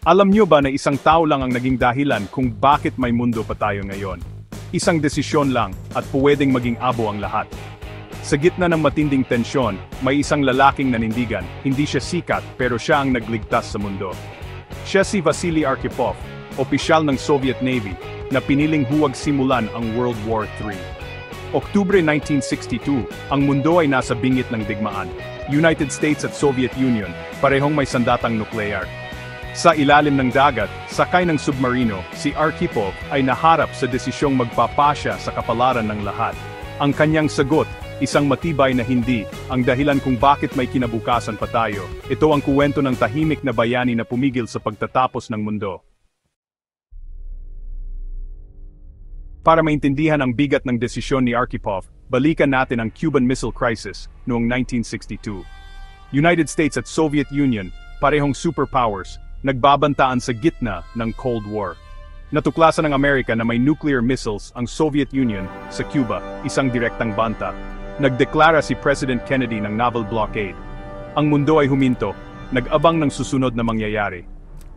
Alam niyo ba na isang tao lang ang naging dahilan kung bakit may mundo pa tayo ngayon? Isang desisyon lang, at pwedeng maging abo ang lahat. Sa gitna ng matinding tensyon, may isang lalaking nanindigan. Hindi siya sikat, pero siya ang nagligtas sa mundo. Siya si Vasily Arkhipov, opisyal ng Soviet Navy, na piniling huwag simulan ang World War III. Oktubre 1962, ang mundo ay nasa bingit ng digmaan. United States at Soviet Union, parehong may sandatang nuklear. Sa ilalim ng dagat, sakay ng submarino, si Arkhipov ay naharap sa desisyong magpapasya sa kapalaran ng lahat. Ang kanyang sagot, isang matibay na hindi, ang dahilan kung bakit may kinabukasan pa tayo. Ito ang kuwento ng tahimik na bayani na pumigil sa pagtatapos ng mundo. Para maintindihan ang bigat ng desisyon ni Arkhipov, balikan natin ang Cuban Missile Crisis noong 1962. United States at Soviet Union, parehong superpowers, nagbabantaan sa gitna ng Cold War. Natuklasan ng Amerika na may nuclear missiles ang Soviet Union sa Cuba, isang direktang banta. Nagdeklara si President Kennedy ng naval blockade. Ang mundo ay huminto, nag-abang ng susunod na mangyayari.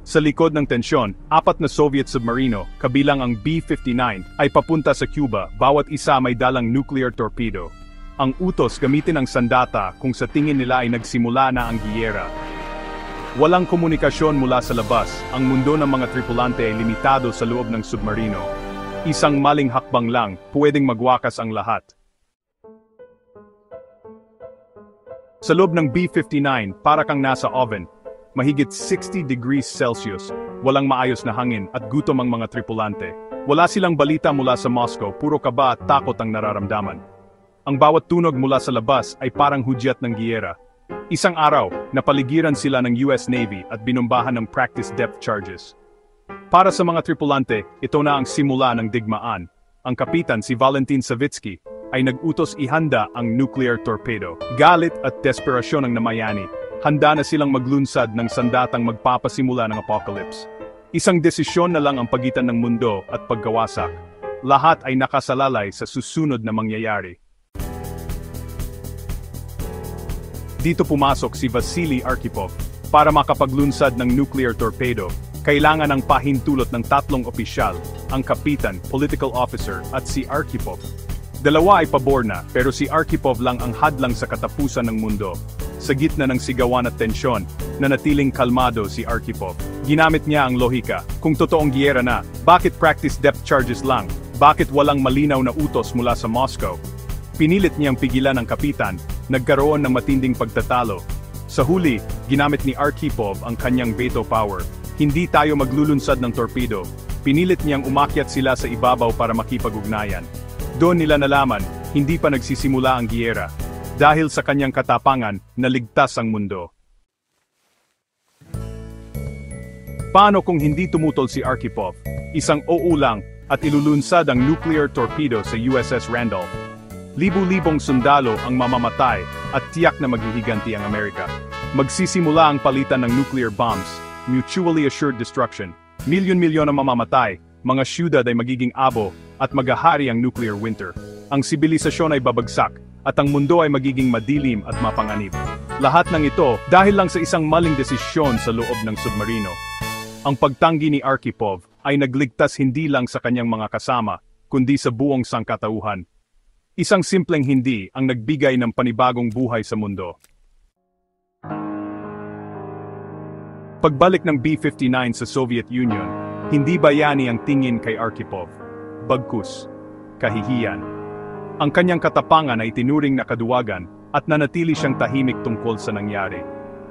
Sa likod ng tensyon, 4 na Soviet submarino, kabilang ang B-59, ay papunta sa Cuba, bawat isa may dalang nuclear torpedo. Ang utos gamitin ang sandata kung sa tingin nila ay nagsimula na ang giyera. Walang komunikasyon mula sa labas, ang mundo ng mga tripulante ay limitado sa loob ng submarino. Isang maling hakbang lang, pwedeng magwakas ang lahat. Sa loob ng B-59, para kang nasa oven. Mahigit 60 degrees Celsius, walang maayos na hangin at gutom ang mga tripulante. Wala silang balita mula sa Moscow, puro kaba at takot ang nararamdaman. Ang bawat tunog mula sa labas ay parang hudyat ng giyera. Isang araw, napaligiran sila ng US Navy at binumbahan ng practice depth charges. Para sa mga tripulante, ito na ang simula ng digmaan. Ang kapitan, si Valentin Savitsky, ay nag-utos ihanda ang nuclear torpedo. Galit at desperasyon ang namayani. Handa na silang maglunsad ng sandatang magpapasimula ng apocalypse. Isang desisyon na lang ang pagitan ng mundo at pagkawasak. Lahat ay nakasalalay sa susunod na mangyayari. Dito pumasok si Vasily Arkhipov. Para makapaglunsad ng nuclear torpedo, kailangan ng pahintulot ng 3 opisyal, ang kapitan, political officer, at si Arkhipov. Dalawa ay pabor na, pero si Arkhipov lang ang hadlang sa katapusan ng mundo. Sa gitna ng sigawan at tensyon, nanatiling kalmado si Arkhipov. Ginamit niya ang lohika. Kung totoong giyera na, bakit practice depth charges lang? Bakit walang malinaw na utos mula sa Moscow? Pinilit niyang pigilan ang kapitan, nagkaroon ng matinding pagtatalo. Sa huli, ginamit ni Arkhipov ang kanyang veto power. Hindi tayo maglulunsad ng torpedo. Pinilit niyang umakyat sila sa ibabaw para makipag-ugnayan. Doon nila nalaman, hindi pa nagsisimula ang giyera. Dahil sa kanyang katapangan, naligtas ang mundo. Paano kung hindi tumutol si Arkhipov? Isang oo lang, at ilulunsad ang nuclear torpedo sa USS Randolph. Libu-libong sundalo ang mamamatay, at tiyak na maghihiganti ang Amerika. Magsisimula ang palitan ng nuclear bombs, mutually assured destruction. Milyon-milyon ang mamamatay, mga syudad ay magiging abo, at maghahari ang nuclear winter. Ang sibilisasyon ay babagsak, at ang mundo ay magiging madilim at mapanganib. Lahat ng ito dahil lang sa isang maling desisyon sa loob ng submarino. Ang pagtanggi ni Arkhipov ay nagligtas hindi lang sa kanyang mga kasama, kundi sa buong sangkatauhan. Isang simpleng hindi ang nagbigay ng panibagong buhay sa mundo. Pagbalik ng B-59 sa Soviet Union, hindi bayani ang tingin kay Arkhipov. Bagkus, kahihiyan. Ang kanyang katapangan ay tinuring na kaduwagan at nanatili siyang tahimik tungkol sa nangyari.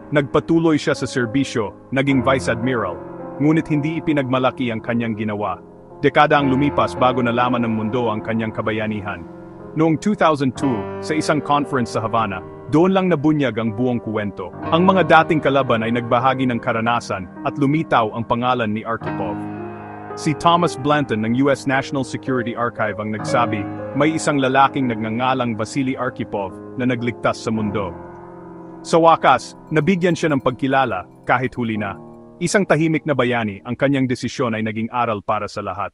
Nagpatuloy siya sa serbisyo, naging Vice Admiral, ngunit hindi ipinagmalaki ang kanyang ginawa. Dekada ang lumipas bago nalaman ng mundo ang kanyang kabayanihan. Noong 2002, sa isang conference sa Havana, doon lang nabunyag ang buong kuwento. Ang mga dating kalaban ay nagbahagi ng karanasan at lumitaw ang pangalan ni Arkhipov. Si Thomas Blanton ng US National Security Archive ang nagsabi, may isang lalaking nagngangalang Vasily Arkhipov na nagligtas sa mundo. Sa wakas, nabigyan siya ng pagkilala kahit huli na. Isang tahimik na bayani, ang kanyang desisyon ay naging aral para sa lahat.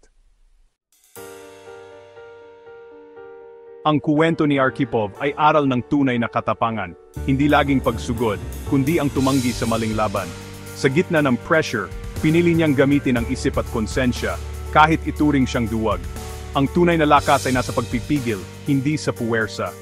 Ang kuwento ni Arkhipov ay aral ng tunay na katapangan, hindi laging pagsugod, kundi ang tumanggi sa maling laban. Sa gitna ng pressure, Pinili niyang gamitin ang isip at konsensya, kahit ituring siyang duwag. Ang tunay na lakas ay nasa pagpipigil, hindi sa puwersa.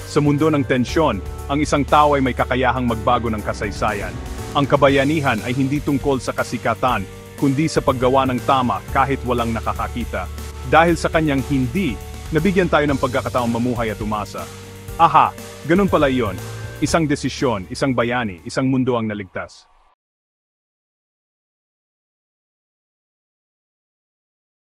Sa mundo ng tensyon, ang isang tao ay may kakayahang magbago ng kasaysayan. Ang kabayanihan ay hindi tungkol sa kasikatan, kundi sa paggawa ng tama kahit walang nakakakita. Dahil sa kanyang hindi, nabigyan tayo ng pagkakataong mamuhay at umasa. Aha, ganun pala iyon. Isang desisyon, isang bayani, isang mundo ang naligtas.